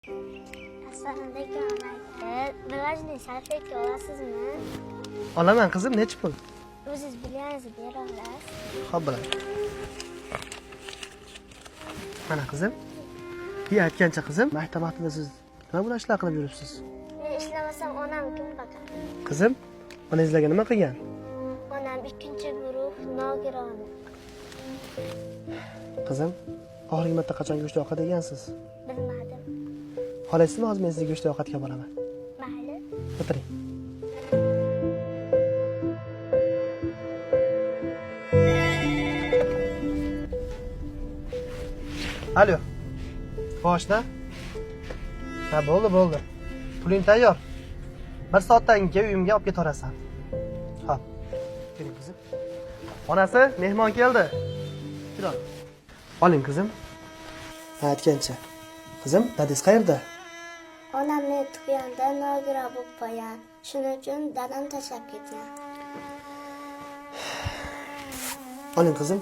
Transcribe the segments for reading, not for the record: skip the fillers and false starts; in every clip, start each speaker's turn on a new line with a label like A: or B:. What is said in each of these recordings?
A: Assalomu alaykum aka. Bilojniy salfetka olasizmi?
B: Olaman qizim, nechi pul?
A: O'zingiz bilganingizni bera olasiz.
B: Xo'p, bilaman. Mana qizim. Aytgancha qizim, maktab vaqtida siz nima bilan ishlar qilib yuribsiz?
A: Men ishlamasam onam kim boqadi?
B: Qizim, onangizlarga nima qilgan?
A: Onam 2-guruh nogironlik.
B: Qizim, oxirgi marta qachon go'sht ovqat yegansiz?
A: Bilmadim.
B: Xohlaysizmi, hozir men sizga go'sht ovqatga boraman?
A: Mayli.
B: O'tiring. Alo. Boshda? Ha, bo'ldi. Puling tayyor. 1 soatdan keyin uyimga olib ketaversan. Xo'p. Keling qizim. Onasi, mehmon keldi. Kir ol. Oling qizim. Aytgancha. Qizim, dadingiz qayerda?
A: Onam meni tug'yonda nogiron bo'lib qolgan. Shuning uchun dadam tashlab ketgan.
B: Oling qizim.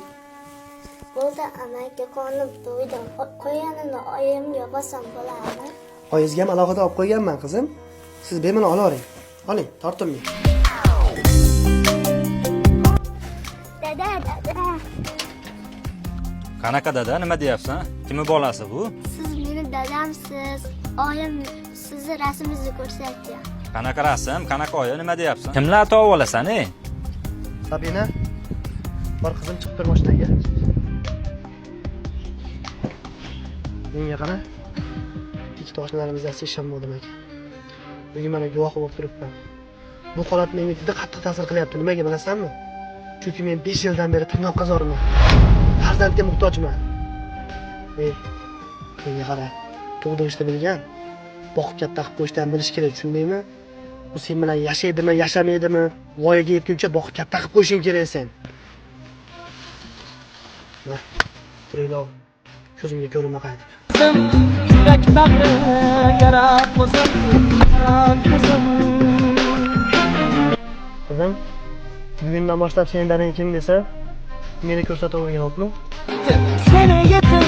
A: Bo'ldi, amaki qo'nim to'ydim. Qo'yanini oyimga bosam bo'ladimi?
B: Oyingizga ham alohida olib qo'yganman qizim. Siz bemalol olavering. Oling, tortinmang.
A: Dada.
C: Qanaqa dada, nima deyapsan? Kimning bolasi bu?
A: Siz meni dadamsiz. Oyim sizni rasmingizni ko'rsatdi.
C: Qanaqa rasm, qanaqa oya, nima deyapsan? Kimlar topib olasan, ey?
B: Sabina, bor qizim chiqib tur mashinaga. Menga qara. Ikkita oshnalarimiz asli ishon bo'ldim aka. Bugun mana guvoh bo'lib turibman. Bu holat menga juda qattiq ta'sir qilyapti. Nimaga bilasanmi? Chunki men 5 yildan beri tirnoqqa zorman. Farzandga muhtojman. Menga qara. Tug'dirishni bilgan, boqib katta qilib qo'yishni ham bilish kerak, tushundingmi? Bu sen bilan yashaydimi, yashamaydimi? Voyaga yetguncha boqib katta qilib qo'yishing kerak sen. Mana, turinglar. Ko'zimga ko'rinma qaytib.
D: Yurak bag'ri yarab qo'zim.
B: Qizim, bugundan boshlab sening dadang kim desa, meni ko'rsatavergan, xo'pmi?
D: Seni yetim